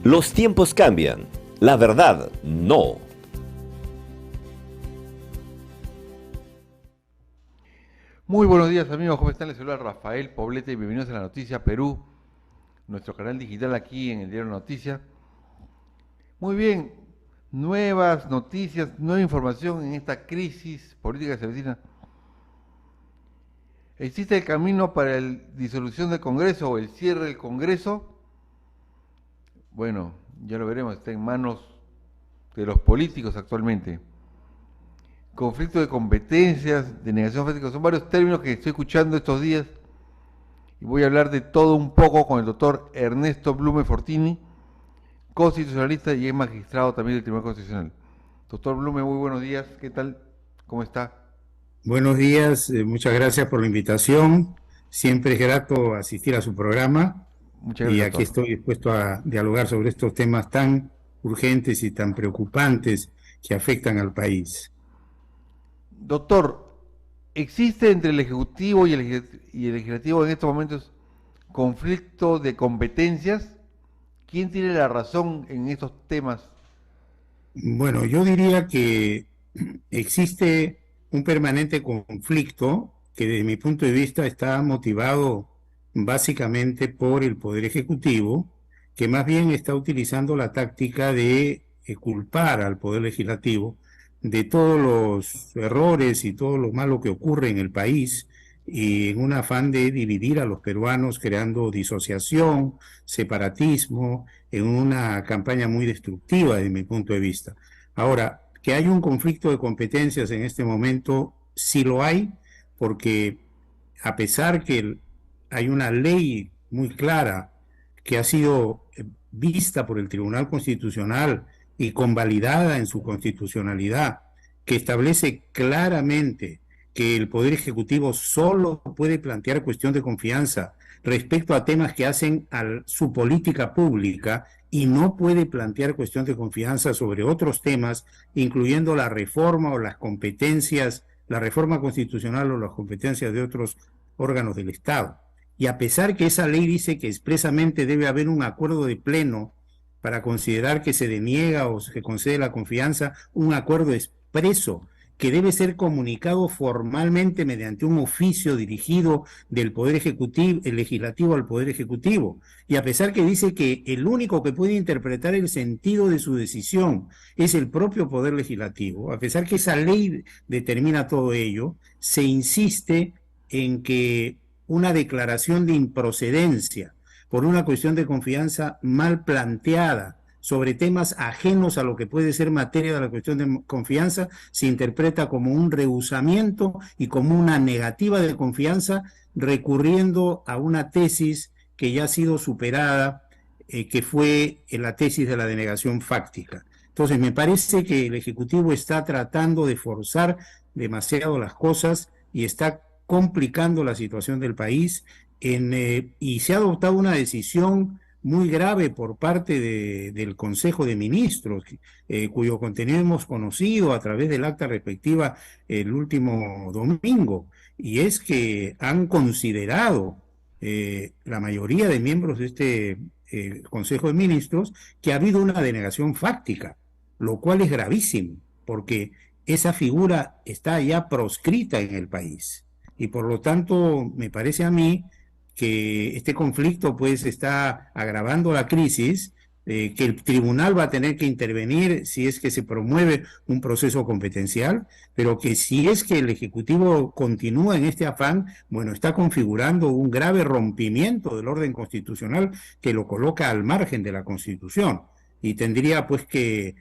Los tiempos cambian, la verdad no. Muy buenos días amigos, ¿cómo están? Les saluda Rafael Poblete y bienvenidos a La Noticia Perú, nuestro canal digital aquí en el diario Noticia. Muy bien, nuevas noticias, nueva información en esta crisis política que se avecina. ¿Existe el camino para la disolución del Congreso o el cierre del Congreso? Bueno, ya lo veremos, está en manos de los políticos actualmente. Conflicto de competencias, denegación fáctica, son varios términos que estoy escuchando estos días y voy a hablar de todo un poco con el doctor Ernesto Blume Fortini, constitucionalista y es magistrado también del Tribunal Constitucional. Doctor Blume, muy buenos días, ¿qué tal? ¿Cómo está? Buenos días, muchas gracias por la invitación. Siempre es grato asistir a su programa Muchas y gracias, aquí doctor. estoy dispuesto a dialogar sobre estos temas tan urgentes y tan preocupantes que afectan al país. Doctor, ¿existe entre el Ejecutivo y el Legislativo en estos momentos conflicto de competencias? ¿Quién tiene la razón en estos temas? Bueno, yo diría que existe un permanente conflicto que desde mi punto de vista está motivado básicamente por el Poder Ejecutivo, que más bien está utilizando la táctica de culpar al Poder Legislativo de todos los errores y todo lo malo que ocurre en el país y en un afán de dividir a los peruanos creando disociación, separatismo, en una campaña muy destructiva desde mi punto de vista. Ahora, que hay un conflicto de competencias en este momento, sí lo hay, porque a pesar que hay una ley muy clara que ha sido vista por el Tribunal Constitucional y convalidada en su constitucionalidad, que establece claramente que el Poder Ejecutivo solo puede plantear cuestión de confianza respecto a temas que hacen a su política pública y no puede plantear cuestión de confianza sobre otros temas, incluyendo la reforma o las competencias, la reforma constitucional o las competencias de otros órganos del Estado. Y a pesar que esa ley dice que expresamente debe haber un acuerdo de pleno para considerar que se deniega o se concede la confianza, un acuerdo expreso que debe ser comunicado formalmente mediante un oficio dirigido del Poder Ejecutivo, el Legislativo al Poder Ejecutivo. Y a pesar que dice que el único que puede interpretar el sentido de su decisión es el propio Poder Legislativo, a pesar que esa ley determina todo ello, se insiste en que una declaración de improcedencia por una cuestión de confianza mal planteada sobre temas ajenos a lo que puede ser materia de la cuestión de confianza, se interpreta como un rehusamiento y como una negativa de confianza, recurriendo a una tesis que ya ha sido superada, que fue la tesis de la denegación fáctica. Entonces, me parece que el Ejecutivo está tratando de forzar demasiado las cosas y está complicando la situación del país y se ha adoptado una decisión muy grave por parte del Consejo de Ministros, cuyo contenido hemos conocido a través del acta respectiva el último domingo, y es que han considerado la mayoría de miembros de este Consejo de Ministros que ha habido una denegación fáctica, lo cual es gravísimo, porque esa figura está ya proscrita en el país. Y por lo tanto, me parece a mí que este conflicto pues está agravando la crisis, que el tribunal va a tener que intervenir si es que se promueve un proceso competencial, pero que si es que el Ejecutivo continúa en este afán, bueno, está configurando un grave rompimiento del orden constitucional que lo coloca al margen de la Constitución y tendría pues que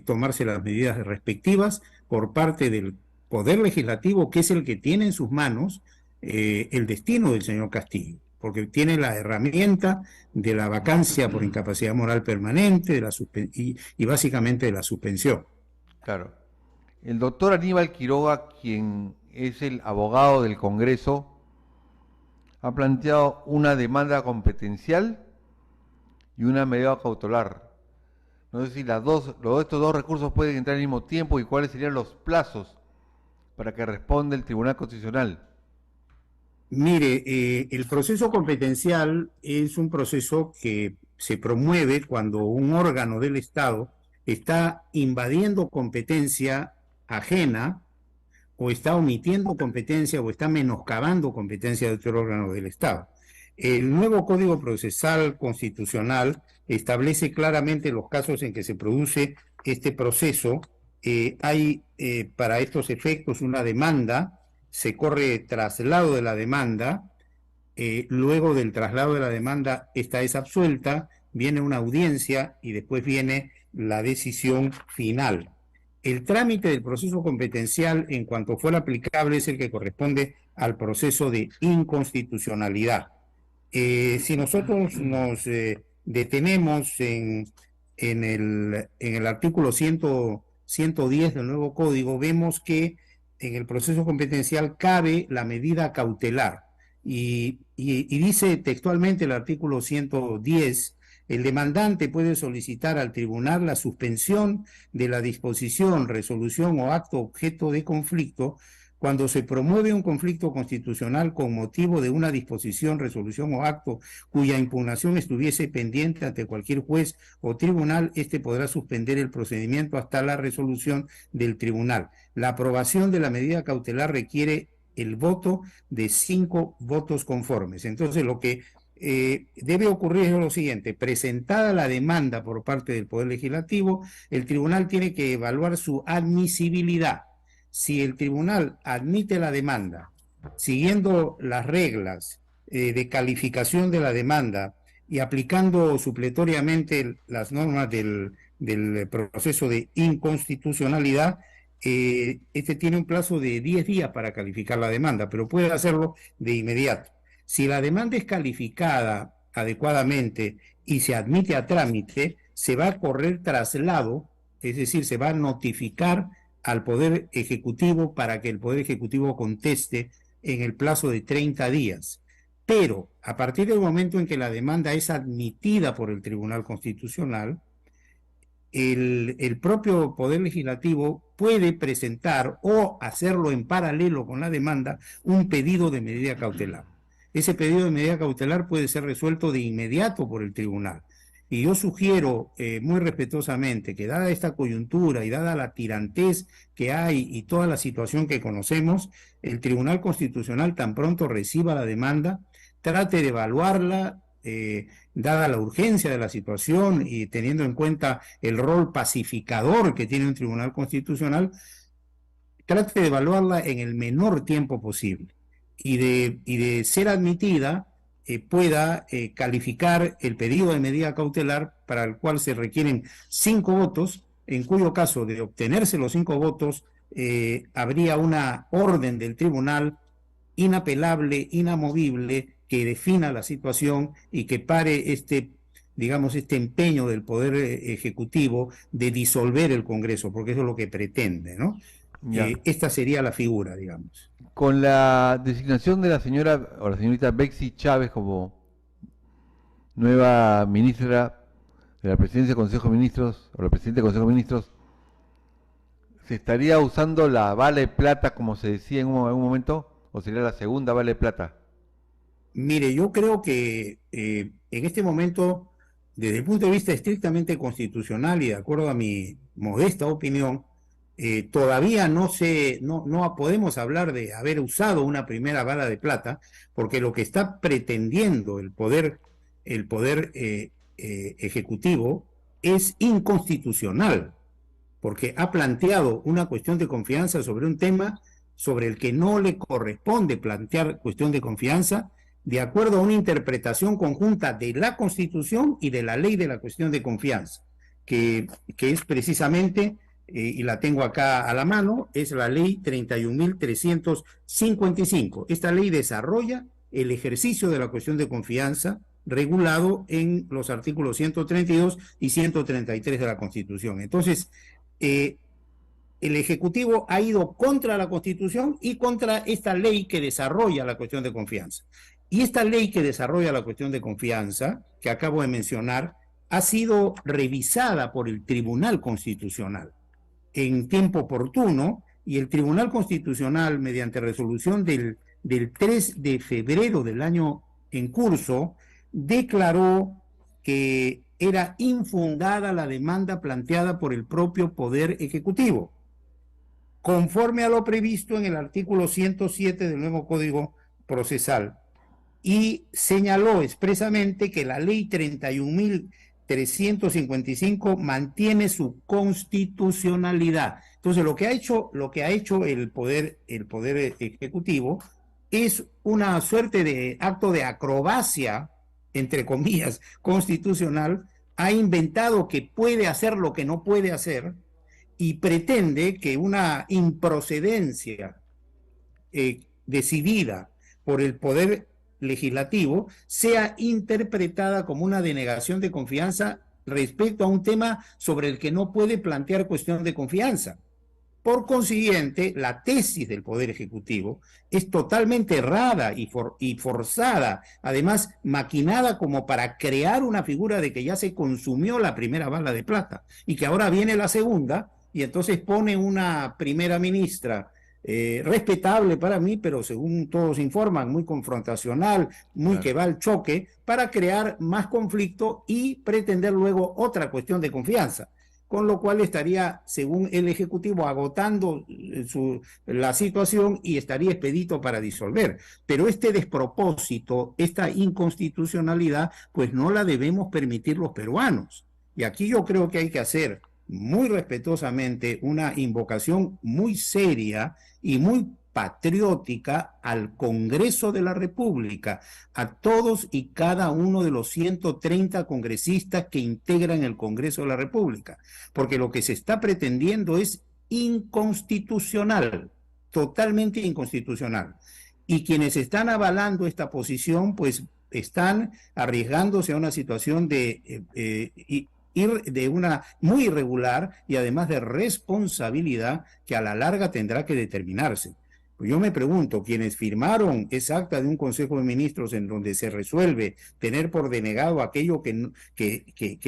tomarse las medidas respectivas por parte del Poder Legislativo, que es el que tiene en sus manos el destino del señor Castillo, porque tiene la herramienta de la vacancia por incapacidad moral permanente de y básicamente de la suspensión. Claro. El doctor Aníbal Quiroga, quien es el abogado del Congreso, ha planteado una demanda competencial y una medida cautelar. No sé si estos dos recursos pueden entrar al mismo tiempo y cuáles serían los plazos para que responda el Tribunal Constitucional. Mire, el proceso competencial es un proceso que se promueve cuando un órgano del Estado está invadiendo competencia ajena o está omitiendo competencia o está menoscabando competencia de otro órgano del Estado. El nuevo Código Procesal Constitucional establece claramente los casos en que se produce este proceso. Hay para estos efectos una demanda, se corre traslado de la demanda, luego del traslado de la demanda esta es absuelta, viene una audiencia y después viene la decisión final. El trámite del proceso competencial en cuanto fuera aplicable es el que corresponde al proceso de inconstitucionalidad. Si nosotros nos detenemos en el artículo 110 del nuevo código, vemos que en el proceso competencial cabe la medida cautelar y dice textualmente el artículo 110: el demandante puede solicitar al tribunal la suspensión de la disposición, resolución o acto objeto de conflicto cuando se promueve un conflicto constitucional con motivo de una disposición, resolución o acto cuya impugnación estuviese pendiente ante cualquier juez o tribunal. Este podrá suspender el procedimiento hasta la resolución del tribunal. La aprobación de la medida cautelar requiere el voto de 5 votos conformes. Entonces, lo que debe ocurrir es lo siguiente: presentada la demanda por parte del Poder Legislativo, el tribunal tiene que evaluar su admisibilidad. Si el tribunal admite la demanda, siguiendo las reglas de calificación de la demanda y aplicando supletoriamente las normas del proceso de inconstitucionalidad, este tiene un plazo de 10 días para calificar la demanda, pero puede hacerlo de inmediato. Si la demanda es calificada adecuadamente y se admite a trámite, se va a correr traslado, es decir, se va a notificar al Poder Ejecutivo para que el Poder Ejecutivo conteste en el plazo de 30 días. Pero a partir del momento en que la demanda es admitida por el Tribunal Constitucional, el propio Poder Legislativo puede presentar o hacerlo en paralelo con la demanda un pedido de medida cautelar. Ese pedido de medida cautelar puede ser resuelto de inmediato por el tribunal. Y yo sugiero muy respetuosamente que, dada esta coyuntura y dada la tirantez que hay y toda la situación que conocemos, el Tribunal Constitucional, tan pronto reciba la demanda, trate de evaluarla, dada la urgencia de la situación y teniendo en cuenta el rol pacificador que tiene un Tribunal Constitucional, trate de evaluarla en el menor tiempo posible y de ser admitida, pueda calificar el pedido de medida cautelar, para el cual se requieren 5 votos, en cuyo caso, de obtenerse los 5 votos, habría una orden del tribunal inapelable, inamovible, que defina la situación y que pare este empeño del Poder Ejecutivo de disolver el Congreso, porque eso es lo que pretende, ¿no? Esta sería la figura, digamos. Con la designación de la señora o la señorita Bexy Chávez como nueva ministra de la Presidencia del Consejo de Ministros, o la Presidenta del Consejo de Ministros, ¿se estaría usando la bala de plata, como se decía en algún momento, o sería la segunda bala de plata? Mire, yo creo que en este momento, desde el punto de vista estrictamente constitucional y de acuerdo a mi modesta opinión, todavía no podemos hablar de haber usado una primera bala de plata, porque lo que está pretendiendo el poder ejecutivo es inconstitucional, porque ha planteado una cuestión de confianza sobre un tema sobre el que no le corresponde plantear cuestión de confianza, de acuerdo a una interpretación conjunta de la Constitución y de la ley de la cuestión de confianza, que es precisamente, y la tengo acá a la mano, es la ley 31.355. Esta ley desarrolla el ejercicio de la cuestión de confianza regulado en los artículos 132 y 133 de la Constitución. Entonces, el Ejecutivo ha ido contra la Constitución y contra esta ley que desarrolla la cuestión de confianza. Y esta ley que desarrolla la cuestión de confianza, que acabo de mencionar, ha sido revisada por el Tribunal Constitucional en tiempo oportuno, y el Tribunal Constitucional, mediante resolución del 3 de febrero del año en curso, declaró que era infundada la demanda planteada por el propio Poder Ejecutivo, conforme a lo previsto en el artículo 107 del nuevo Código Procesal, y señaló expresamente que la ley 31.355 mantiene su constitucionalidad. Entonces, lo que ha hecho el Poder Ejecutivo es una suerte de acto de acrobacia, entre comillas, constitucional. Ha inventado que puede hacer lo que no puede hacer y pretende que una improcedencia decidida por el Poder Legislativo sea interpretada como una denegación de confianza respecto a un tema sobre el que no puede plantear cuestión de confianza. Por consiguiente, la tesis del Poder Ejecutivo es totalmente errada y forzada, además maquinada como para crear una figura de que ya se consumió la primera bala de plata y que ahora viene la segunda, y entonces pone una primera ministra respetable para mí, pero según todos informan, muy confrontacional, muy que va al choque, para crear más conflicto y pretender luego otra cuestión de confianza. Con lo cual estaría, según el Ejecutivo, agotando la situación y estaría expedito para disolver. Pero este despropósito, esta inconstitucionalidad, pues no la debemos permitir los peruanos. Y aquí yo creo que hay que hacer muy respetuosamente una invocación muy seria y muy patriótica al Congreso de la República, a todos y cada uno de los 130 congresistas que integran el Congreso de la República, porque lo que se está pretendiendo es inconstitucional, totalmente inconstitucional. Y quienes están avalando esta posición, pues están arriesgándose a una situación de una muy irregular y además de responsabilidad que a la larga tendrá que determinarse. Yo me pregunto, quienes firmaron esa acta de un Consejo de Ministros en donde se resuelve tener por denegado aquello que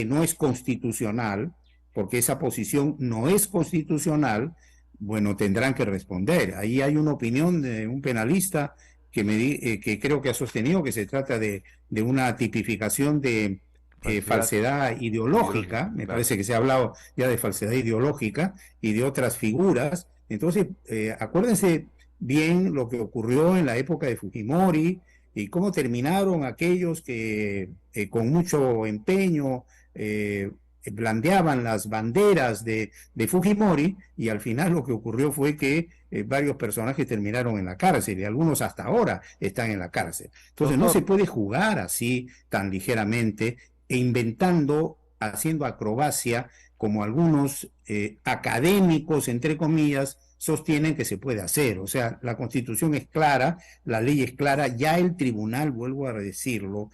no es constitucional, porque esa posición no es constitucional, bueno, tendrán que responder. Ahí hay una opinión de un penalista que creo que ha sostenido que se trata de una tipificación de falsedad ideológica. Me parece que se ha hablado ya de falsedad ideológica y de otras figuras. Entonces, acuérdense bien lo que ocurrió en la época de Fujimori y cómo terminaron aquellos que con mucho empeño blandeaban las banderas de Fujimori, y al final lo que ocurrió fue que varios personajes terminaron en la cárcel y algunos hasta ahora están en la cárcel. Entonces no se puede jugar así tan ligeramente e inventando, haciendo acrobacia, como algunos académicos, entre comillas, sostienen que se puede hacer. O sea, la Constitución es clara, la ley es clara, ya el tribunal, vuelvo a decirlo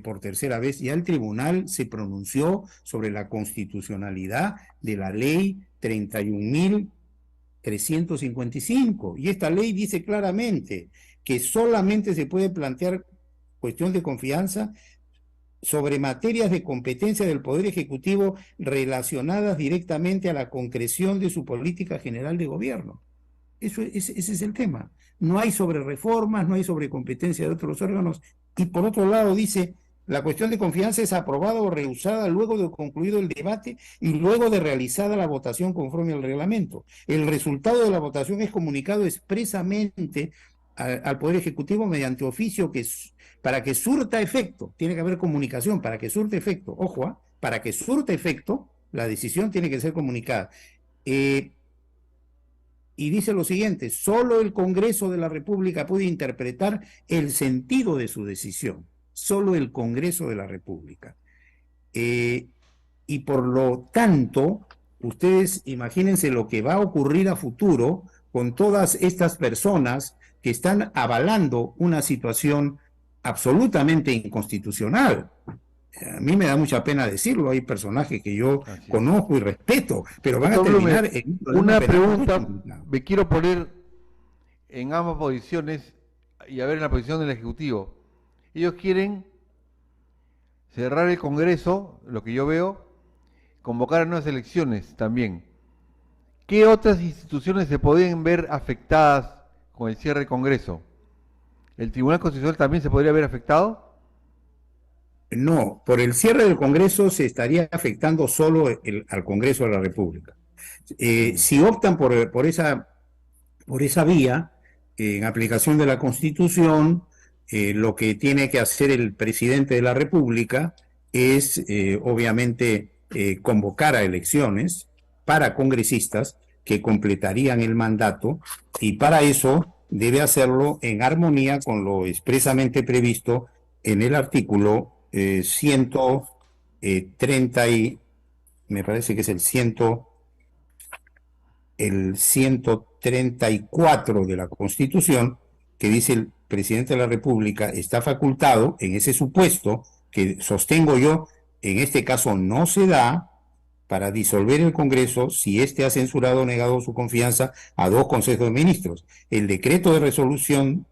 por tercera vez, ya el tribunal se pronunció sobre la constitucionalidad de la ley 31.355, y esta ley dice claramente que solamente se puede plantear cuestión de confianza sobre materias de competencia del Poder Ejecutivo relacionadas directamente a la concreción de su política general de gobierno. Ese es el tema. No hay sobre reformas, no hay sobre competencia de otros órganos. Y por otro lado dice, la cuestión de confianza es aprobada o rehusada luego de concluido el debate y luego de realizada la votación conforme al reglamento. El resultado de la votación es comunicado expresamente al Poder Ejecutivo mediante oficio para que surta efecto. Tiene que haber comunicación para que surte efecto. Ojo, para que surta efecto, la decisión tiene que ser comunicada. Y dice lo siguiente: solo el Congreso de la República puede interpretar el sentido de su decisión. Solo el Congreso de la República. Y por lo tanto, ustedes imagínense lo que va a ocurrir a futuro con todas estas personas que están avalando una situación absolutamente inconstitucional. A mí me da mucha pena decirlo, hay personajes que yo conozco y respeto, pero van a terminar en una pregunta. Me quiero poner en ambas posiciones y a ver en la posición del Ejecutivo. Ellos quieren cerrar el Congreso, lo que yo veo, convocar a nuevas elecciones también. ¿Qué otras instituciones se podrían ver afectadas con el cierre del Congreso? ¿El Tribunal Constitucional también se podría ver afectado? No, por el cierre del Congreso se estaría afectando solo al Congreso de la República. Mm. Si optan por esa vía, en aplicación de la Constitución, lo que tiene que hacer el presidente de la República es, obviamente, convocar a elecciones para congresistas que completarían el mandato, y para eso debe hacerlo en armonía con lo expresamente previsto en el artículo 130 y me parece que es el 134 de la Constitución, que dice: el presidente de la República está facultado, en ese supuesto que sostengo yo, en este caso no se da, para disolver el Congreso si éste ha censurado o negado su confianza a dos consejos de ministros. El decreto de resolución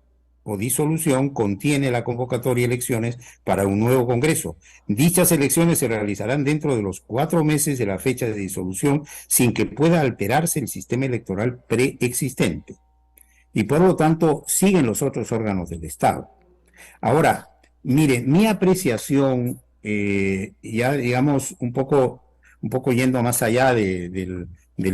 o disolución contiene la convocatoria de elecciones para un nuevo Congreso. Dichas elecciones se realizarán dentro de los 4 meses de la fecha de disolución, sin que pueda alterarse el sistema electoral preexistente. Y por lo tanto, siguen los otros órganos del Estado. Ahora, mire, mi apreciación, ya digamos un poco yendo más allá del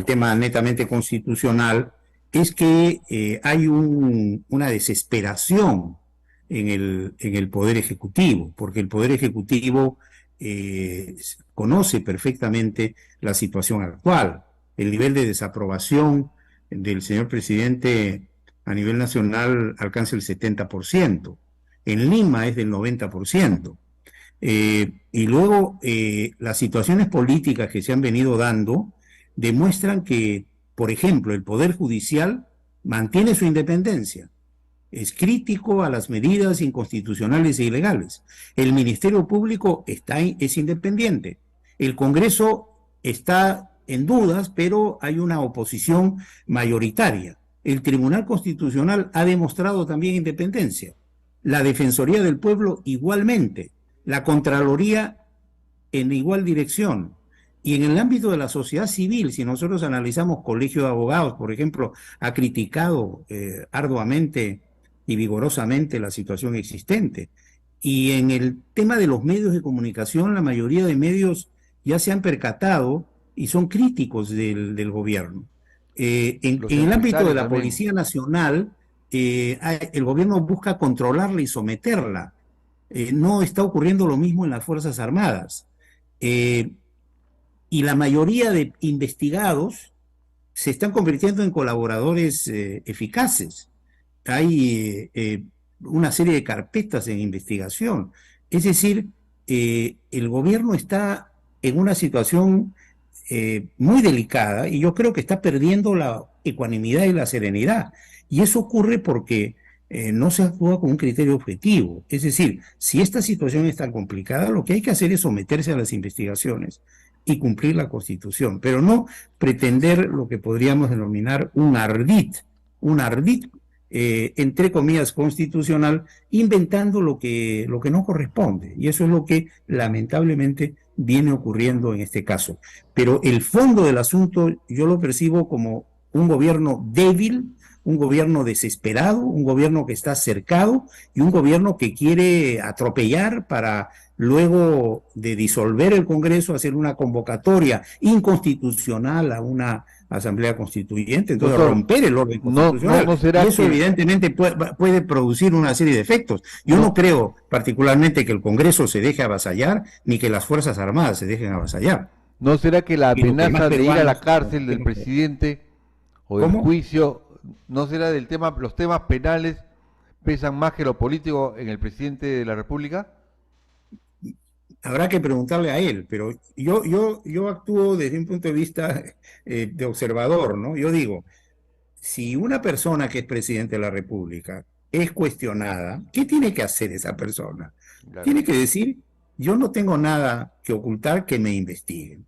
tema netamente constitucional, es que hay una desesperación en el Poder Ejecutivo, porque el Poder Ejecutivo conoce perfectamente la situación actual. El nivel de desaprobación del señor presidente a nivel nacional alcanza el 70%. En Lima es del 90%. Y luego las situaciones políticas que se han venido dando demuestran que, por ejemplo, el Poder Judicial mantiene su independencia, es crítico a las medidas inconstitucionales e ilegales. El Ministerio Público es independiente. El Congreso está en dudas, pero hay una oposición mayoritaria. El Tribunal Constitucional ha demostrado también independencia. La Defensoría del Pueblo igualmente. La Contraloría en igual dirección. Y en el ámbito de la sociedad civil, si nosotros analizamos Colegio de Abogados, por ejemplo, ha criticado arduamente y vigorosamente la situación existente. Y en el tema de los medios de comunicación, la mayoría de medios ya se han percatado y son críticos del gobierno. Los En el ámbito de empresarios la también. Policía Nacional, el gobierno busca controlarla y someterla. No está ocurriendo lo mismo en las Fuerzas Armadas. Y la mayoría de investigados se están convirtiendo en colaboradores eficaces. Hay una serie de carpetas en investigación. Es decir, el gobierno está en una situación muy delicada, y yo creo que está perdiendo la ecuanimidad y la serenidad. Y eso ocurre porque no se actúa con un criterio objetivo. Es decir, si esta situación es tan complicada, lo que hay que hacer es someterse a las investigaciones y cumplir la Constitución, pero no pretender lo que podríamos denominar un ardid entre comillas, constitucional, inventando lo que no corresponde. Y eso es lo que lamentablemente viene ocurriendo en este caso. Pero el fondo del asunto yo lo percibo como un gobierno débil, un gobierno desesperado, un gobierno que está cercado y un gobierno que quiere atropellar para luego de disolver el Congreso hacer una convocatoria inconstitucional a una asamblea constituyente, entonces Doctor, romper el orden constitucional. ¿no será Y eso que evidentemente puede producir una serie de efectos. Yo no creo particularmente que el Congreso se deje avasallar, ni que las Fuerzas Armadas se dejen avasallar. no será que la Y los demás amenaza de ir a la peruanos cárcel del tienen que... presidente o del ¿Cómo? juicio, no será del tema, los temas penales pesan más que lo político en el presidente de la República? Habrá que preguntarle a él, pero yo actúo desde un punto de vista de observador, ¿no? Yo digo, si una persona que es presidente de la República es cuestionada, ¿qué tiene que hacer esa persona? Claro. Tiene que decir: yo no tengo nada que ocultar, que me investiguen.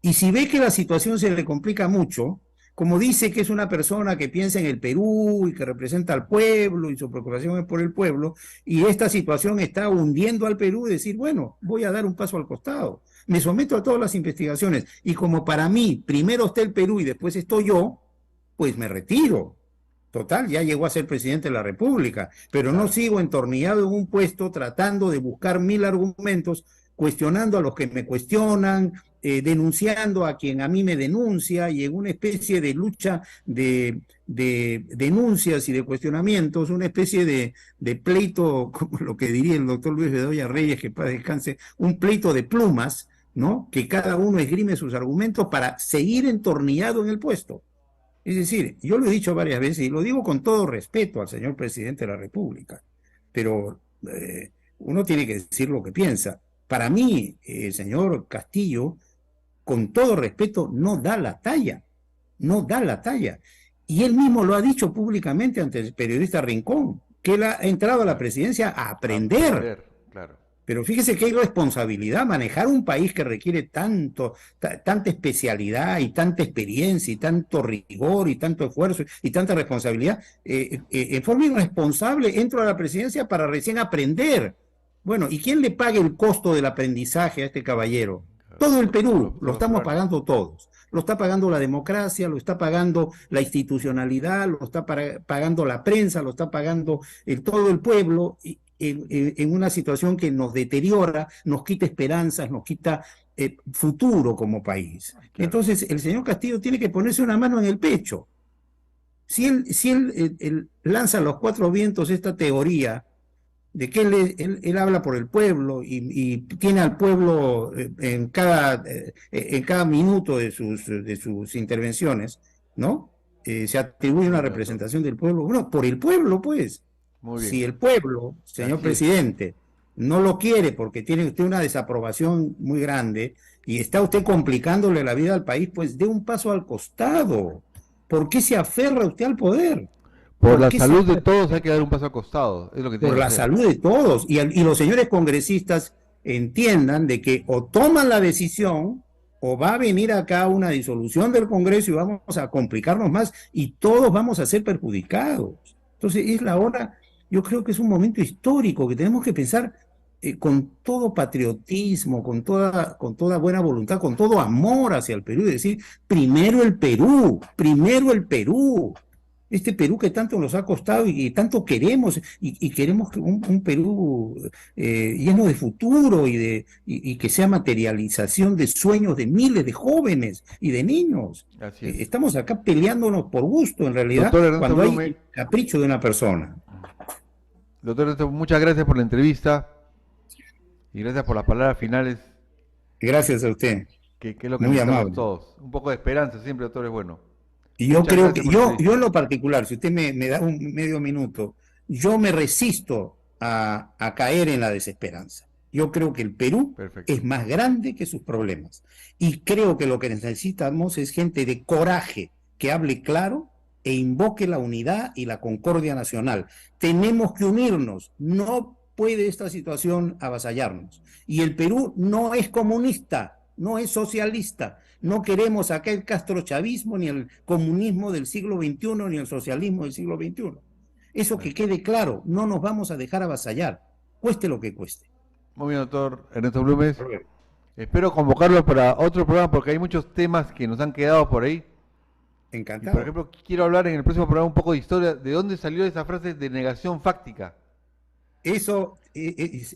Y si ve que la situación se le complica mucho, como dice que es una persona que piensa en el Perú y que representa al pueblo y su preocupación es por el pueblo, y esta situación está hundiendo al Perú, decir: bueno, voy a dar un paso al costado, me someto a todas las investigaciones, y como para mí primero está el Perú y después estoy yo, pues me retiro, Total, ya llegó a ser presidente de la República, pero no sigo entornillado en un puesto tratando de buscar 1000 argumentos, cuestionando a los que me cuestionan, denunciando a quien a mí me denuncia, y en una especie de lucha de denuncias y de cuestionamientos, una especie de pleito, como lo que diría el doctor Luis Bedoya Reyes, que para descanse, un pleito de plumas, ¿no? Que cada uno esgrime sus argumentos para seguir entornillado en el puesto. Es decir, yo lo he dicho varias veces y lo digo con todo respeto al señor presidente de la República, pero uno tiene que decir lo que piensa. Para mí, el señor Castillo, con todo respeto, no da la talla, no da la talla. Y él mismo lo ha dicho públicamente ante el periodista Rincón, que él ha entrado a la presidencia a aprender. Claro. Pero fíjese que hay responsabilidad, manejar un país que requiere tanta especialidad y tanta experiencia y tanto rigor y tanto esfuerzo y tanta responsabilidad. En forma irresponsable entro a la presidencia para recién aprender. Bueno, ¿y quién le paga el costo del aprendizaje a este caballero? Todo el Perú, lo estamos pagando todos. Lo está pagando la democracia, lo está pagando la institucionalidad, lo está pagando la prensa, lo está pagando todo el pueblo. En una situación que nos deteriora, nos quita esperanzas, nos quita futuro como país. Claro. Entonces, el señor Castillo tiene que ponerse una mano en el pecho. Si él lanza a los 4 vientos esta teoría de que él habla por el pueblo y tiene al pueblo en cada minuto de sus intervenciones, ¿no? Se atribuye una representación del pueblo. Bueno, por el pueblo, pues. Si el pueblo, señor presidente, no lo quiere porque tiene usted una desaprobación muy grande y está usted complicándole la vida al país, pues dé un paso al costado. ¿Por qué se aferra usted al poder? Por la salud de todos hay que dar un paso al costado. Es lo que por la salud de todos. Y los señores congresistas entiendan de que o toman la decisión o va a venir acá una disolución del Congreso y vamos a complicarnos más y todos vamos a ser perjudicados. Entonces es la hora. Yo creo que es un momento histórico que tenemos que pensar con todo patriotismo, con toda buena voluntad, con todo amor hacia el Perú y decir, primero el Perú, este Perú que tanto nos ha costado y tanto queremos, y queremos un Perú lleno de futuro y que sea materialización de sueños de miles de jóvenes y de niños. Estamos acá peleándonos por gusto, en realidad, cuando hay capricho de una persona. Doctor Ernesto, muchas gracias por la entrevista y gracias por las palabras finales. Gracias a usted. Que es lo que muy necesitamos amable. Todos. Un poco de esperanza siempre, doctor, es bueno. Y yo creo que, yo en lo particular, si usted me da un medio minuto, yo me resisto a caer en la desesperanza. Yo creo que el Perú es más grande que sus problemas. Y creo que lo que necesitamos es gente de coraje, que hable claro e invoque la unidad y la concordia nacional. Tenemos que unirnos, no puede esta situación avasallarnos. Y el Perú no es comunista, no es socialista, no queremos acá el castrochavismo, ni el comunismo del siglo XXI, ni el socialismo del siglo XXI. Eso que quede claro, no nos vamos a dejar avasallar, cueste lo que cueste. Muy bien, doctor Ernesto Blumes. Espero convocarlo para otro programa porque hay muchos temas que nos han quedado por ahí. Encantado. Y por ejemplo, quiero hablar en el próximo programa un poco de historia, de dónde salió esa frase de negación fáctica. Eso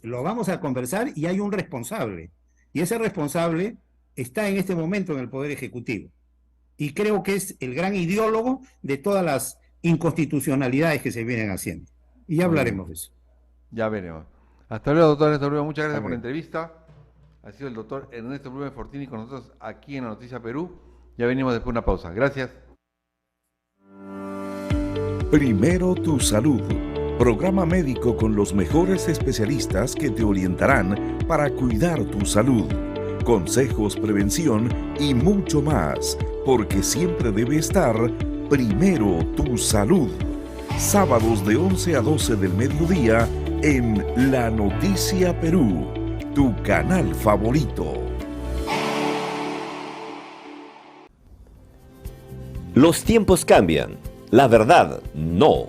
lo vamos a conversar y hay un responsable. Y ese responsable está en este momento en el Poder Ejecutivo. Y creo que es el gran ideólogo de todas las inconstitucionalidades que se vienen haciendo. Y ya hablaremos de eso. Ya veremos. Hasta luego, doctor Ernesto Blumes. Muchas gracias por la entrevista. Ha sido el doctor Ernesto Blumes Fortini con nosotros aquí en La Noticia Perú. Ya venimos después de una pausa. Gracias. Primero tu salud. Programa médico con los mejores especialistas que te orientarán para cuidar tu salud. Consejos, prevención y mucho más. Porque siempre debe estar primero tu salud. Sábados de 11 a 12 del mediodía en La Noticia Perú, tu canal favorito. Los tiempos cambian, la verdad no.